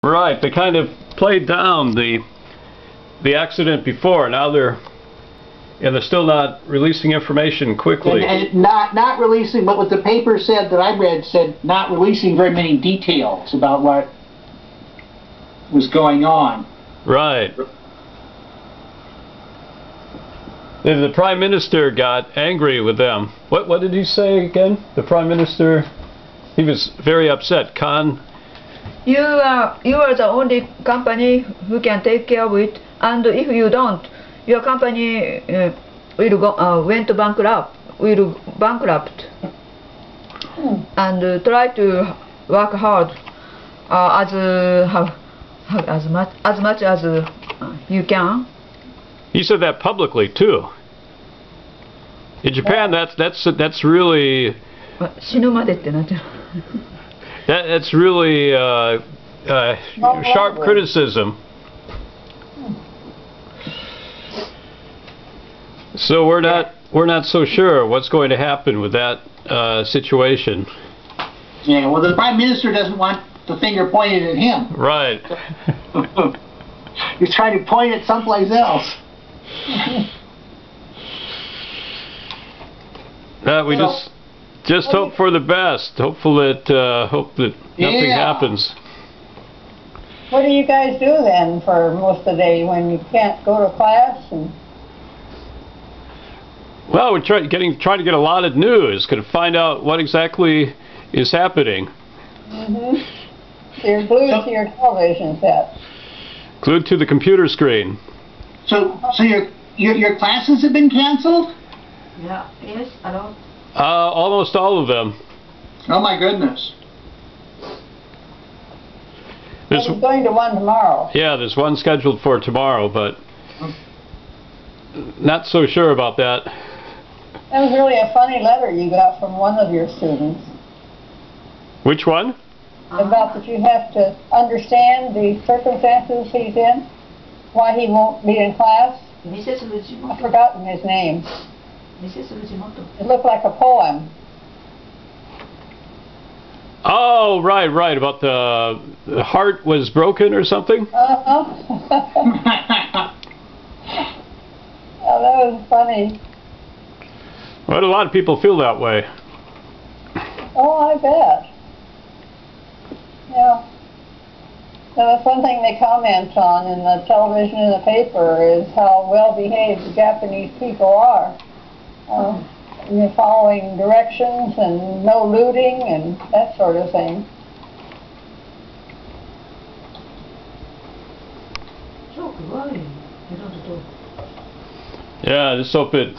Right, they kind of played down the accident before. Now they're still not releasing information quickly. And not releasing, but what the paper said that I read said not releasing very many details about what was going on. Right. The Prime Minister got angry with them. What did he say again? The Prime Minister, he was very upset. Khan. You are the only company who can take care of it, and if you don't, your company will went bankrupt. And try to work hard as much as you can. He said that publicly too. In Japan, that's really. That's really sharp criticism. So we're not so sure what's going to happen with that situation. Yeah, well, the Prime Minister doesn't want the finger pointed at him. Right. He's trying to point it someplace else. We just hope for the best. Hope that nothing happens. What do you guys do then for most of the day when you can't go to class? Well, we're trying to get a lot of news, going to find out what exactly is happening. So you're glued to your television set. Glued to the computer screen. So your classes have been canceled? Yeah. Yes. Hello. Almost all of them. Oh my goodness. He's going to one tomorrow. Yeah, there's one scheduled for tomorrow, but not so sure about that. That was really a funny letter you got from one of your students. Which one? About that you have to understand the circumstances he's in, why he won't be in class. I've forgotten his name. It looked like a poem. Oh, right, about the heart was broken or something? Oh, that was funny. Well, a lot of people feel that way. Oh, I bet. Yeah. Now, that's one thing they comment on in the television and the paper is how well behaved the Japanese people are. You're following directions and no looting and that sort of thing. Yeah, I just hope it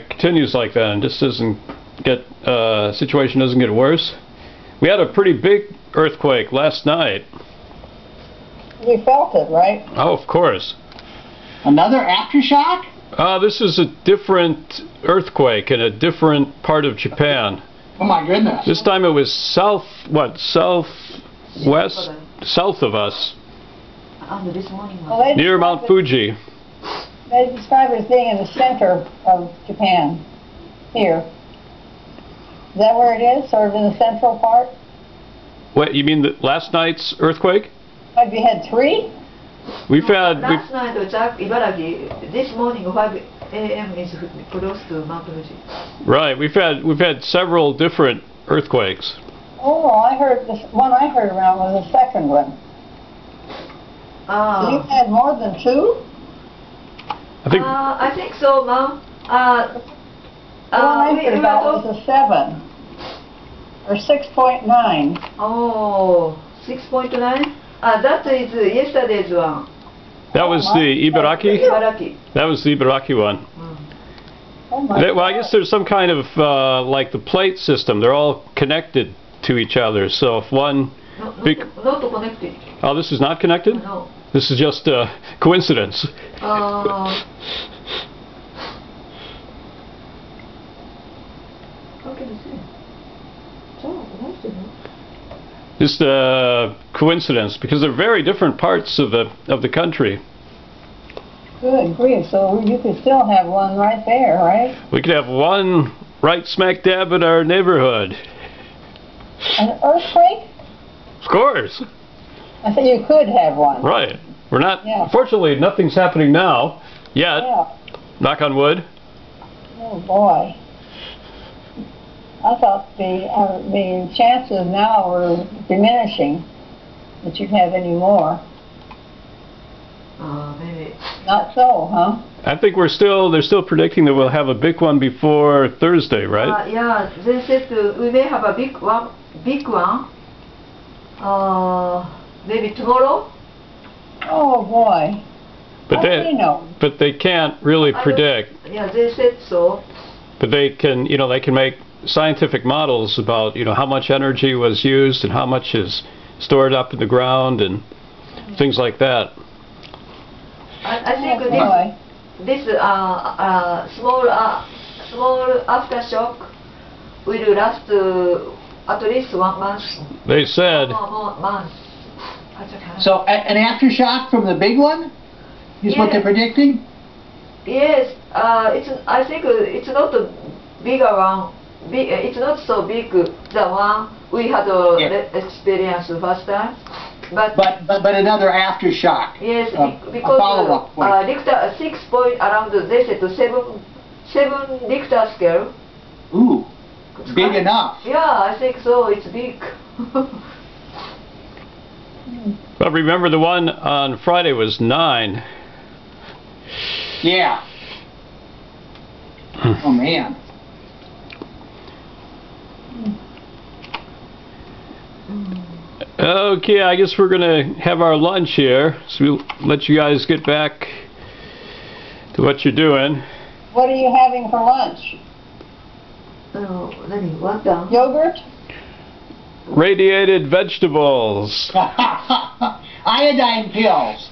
continues like that and just doesn't get situation doesn't get worse. We had a pretty big earthquake last night. You felt it, right? Oh, of course. Another aftershock? This is a different earthquake in a different part of Japan. Oh my goodness. This time it was southwest, south of us, near Mount Fuji. They describe it as being in the center of Japan, here. Is that where it is, sort of in the central part? What, you mean the last night's earthquake? Have you had three? Last night was Ibaraki. This morning 5 a.m. is close to Mount Fuji. Right, we've had several different earthquakes. Oh, I heard this one I heard around was the second one. So you've had more than two? I think so, Mom. The one I heard about was a 7 or 6.9. Oh, 6.9. That is yesterday's one. That was the Ibaraki? That was the Ibaraki one. Oh my Well, I guess there's some kind of, like the plate system. They're all connected to each other. So if one... Not connected. Oh, this is not connected? No. This is just a coincidence. How can you say? Just a coincidence, because they're very different parts of the country. Good grief, so you could still have one right there, right? We could have one right smack dab in our neighborhood. An earthquake? Of course. I said you could have one. Right. We're not, Yeah. fortunately, nothing's happening now, yet, Yeah. knock on wood. Oh boy. I thought the chances now were diminishing that you'd have any more. Maybe. Not so, huh? I think they're still predicting that we'll have a big one before Thursday, right? Yeah, they said we may have a big one. Maybe tomorrow. Oh boy. But How do you know? but they can't really I don't- predict. Yeah, they said so. But they can, they can make scientific models about, how much energy was used and how much is stored up in the ground and things like that. I think Oh boy. this small aftershock will last at least 1 month. They said, More months. So an aftershock from the big one is what they're Yes. predicting? Yes, I think it's not a bigger one. It's not so big the one we had experience first time. But another aftershock. Yes, a because follow-up point. Richter 6 point around, they said 7 Richter scale. Ooh, big enough. Yeah, I think so. It's big. but remember the one on Friday was 9. Yeah. Oh man. Okay, I guess we're gonna have our lunch here, so we'll let you guys get back to what you're doing. What are you having for lunch? What the? Yogurt? Radiated vegetables. Iodine pills.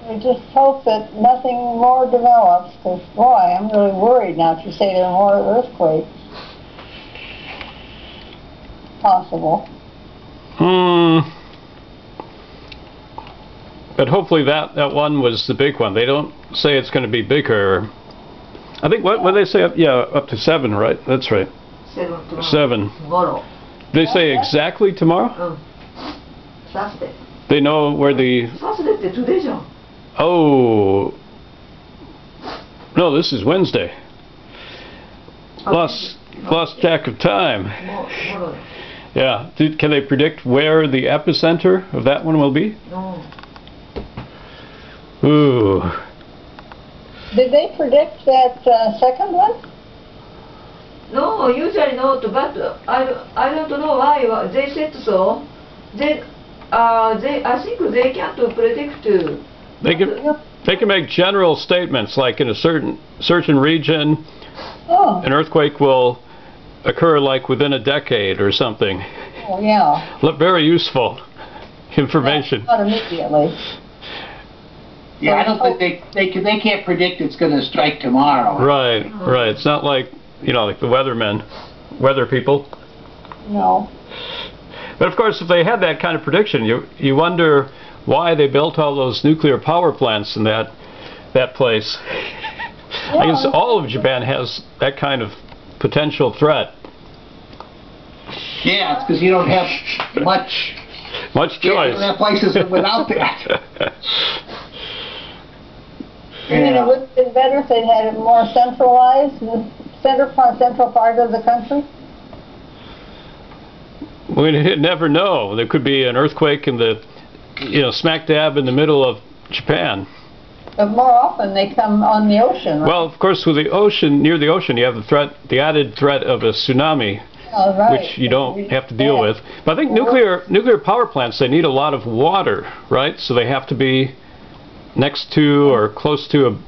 We just hope that nothing more develops, because boy, I'm really worried now if you say there are more earthquakes possible. But hopefully that one was the big one. They don't say it's going to be bigger. I think what they say up to 7, right? That's right. 7 tomorrow. 7. Tomorrow. They say exactly tomorrow? Thursday. They know where the Thursday ってtodayじゃん。 Oh. No, this is Wednesday. Lost track of time. Tomorrow. Yeah. Can they predict where the epicenter of that one will be? No. Ooh. Did they predict that second one? No, usually not, but I don't know why they said so. I think they can't predict. They can make general statements like in a certain region Oh, an earthquake will occur like within a decade or something. oh yeah. Very useful information. Not immediately. Yeah, I don't think they can't predict it's going to strike tomorrow. Right. It's not like like the weather people. No. But of course, if they had that kind of prediction, you wonder why they built all those nuclear power plants in that place. I guess all of Japan has that kind of potential threat. Yeah, it's because you don't have much Much You choice. don't have places without that. You mean it would have been better if they'd had it more centralized, the central part of the country? We never know. There could be an earthquake in the, smack dab in the middle of Japan. But more often they come on the ocean, right? Well, of course, with the ocean, near the ocean, you have the added threat of a tsunami, Oh, right. which you don't have to deal with. But I think nuclear power plants, they need a lot of water, right? So they have to be next to or close to a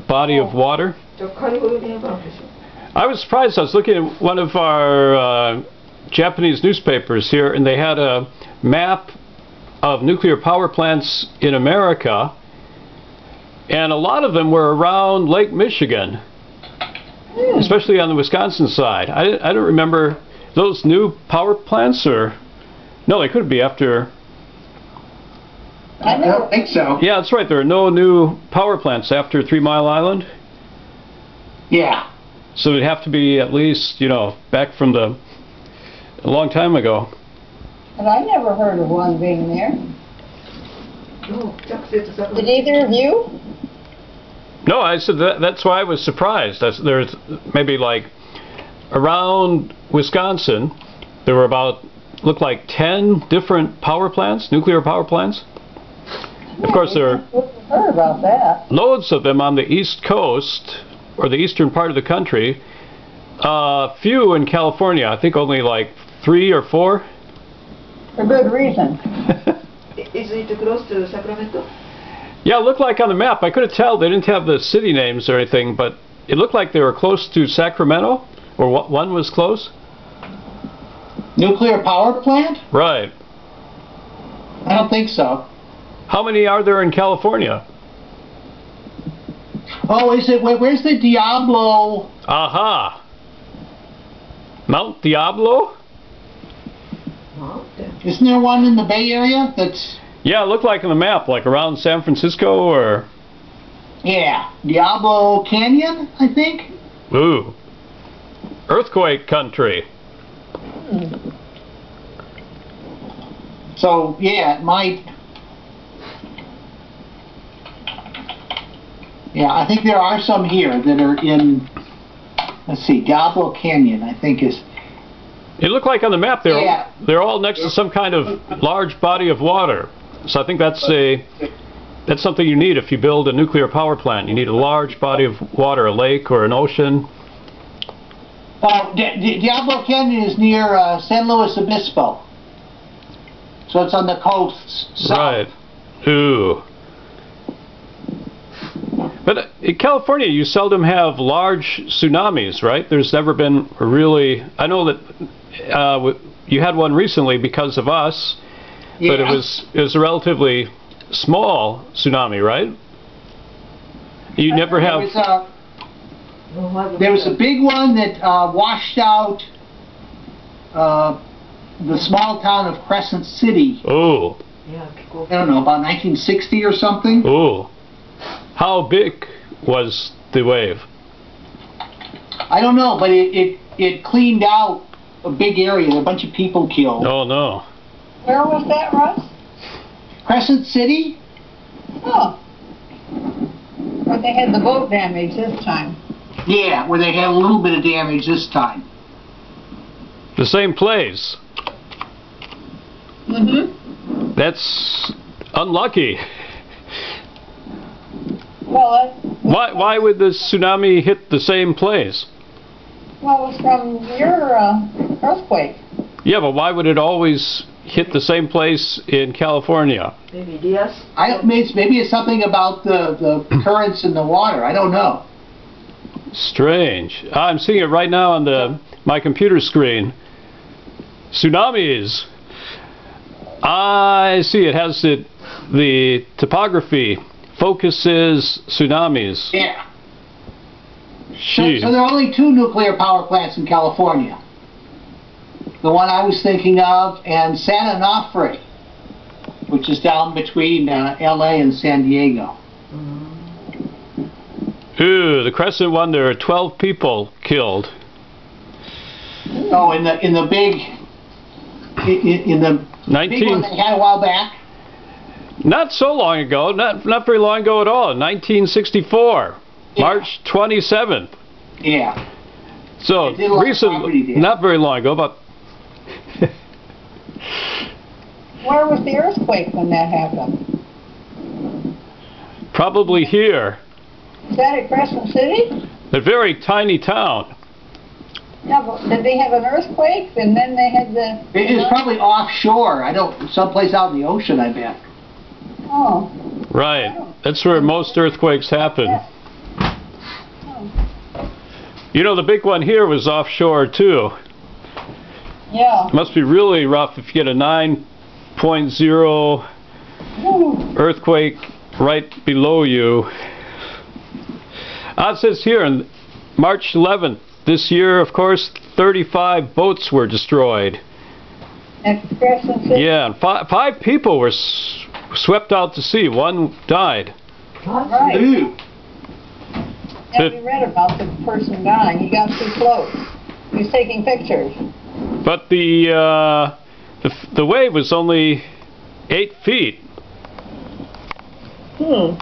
body of water. I was surprised. I was looking at one of our Japanese newspapers here, and they had a map of nuclear power plants in America, and a lot of them were around Lake Michigan, especially on the Wisconsin side. I don't remember those new power plants, or no, they could be after. I don't think so. Yeah, that's right. There are no new power plants after 3 Mile Island. Yeah. So it'd have to be at least, you know, back from a long time ago. But I never heard of one being there. Did either of you? No, I said that's why I was surprised. There's maybe like around Wisconsin, there were about, looked like 10 different power plants, nuclear power plants. Of course, there are Heard about that. loads of them on the East Coast, or the eastern part of the country. Few in California. I think only like 3 or 4. For good reason. Is it close to Sacramento? Yeah, it looked like on the map. I couldn't tell. They didn't have the city names or anything, but it looked like they were close to Sacramento, or one was close. Nuclear power plant? Right. I don't think so. How many are there in California? Oh, is it, where's the Diablo? Aha! Mount Diablo? Isn't there one in the Bay Area that's... Yeah, it looked like on the map, like around San Francisco or... Yeah, Diablo Canyon, I think? Ooh. Earthquake country. So, yeah, it might... Yeah, I think there are some here that are in... Let's see, Diablo Canyon, I think is... It looked like on the map Yeah. they're all next to some kind of large body of water. So I think that's something you need if you build a nuclear power plant. You need a large body of water, a lake or an ocean. Diablo Canyon is near San Luis Obispo. So it's on the coast south. Right. Ooh. But in California, you seldom have large tsunamis, right? There's never been a really... I know that you had one recently because of us, Yeah. but it was a relatively small tsunami, right? You never have... There was a big one that washed out the small town of Crescent City. Oh. Yeah, I don't know, about 1960 or something. Oh. How big was the wave? I don't know, but it cleaned out a big area, a bunch of people killed. Oh, no. Where was that, Russ? Crescent City? Oh. But they had the boat damage this time. Yeah, where they had a little bit of damage this time. The same place. Mm-hmm. That's unlucky. Well, Why would the tsunami hit the same place? well, it was from your earthquake. Yeah, but why would it always hit the same place in California? maybe Diaz. Maybe it's something about the currents in the water. I don't know. Strange. I'm seeing it right now on my computer screen. Tsunamis. I see. It has the topography focuses tsunamis. Yeah. So Gee. there are only 2 nuclear power plants in California. The one I was thinking of, and San Onofre, which is down between LA and San Diego. Ooh, the Crescent one, there are 12 people killed. Oh, in the big big one they had a while back. Not so long ago, not very long ago at all, 1964, Yeah. March 27th. Yeah. So It did a lot of property recently, damage. not very long ago, but Where was the earthquake when that happened? probably here, Is that at Crescent City? a very tiny town. Yeah, but did they have an earthquake and then they had the... It is probably offshore. Someplace out in the ocean, I bet. Oh. Right, that's where most earthquakes happen. You know, the big one here was offshore too. Yeah. Must be really rough if you get a 9.0 earthquake right below you. It says here on March 11th this year, of course, 35 boats were destroyed. At Crescent City? Yeah, and 5 people were swept out to sea. 1 died. Right. Ooh. Yeah, we read about the person dying. He got too close. He was taking pictures. But the wave was only 8 feet. Hmm.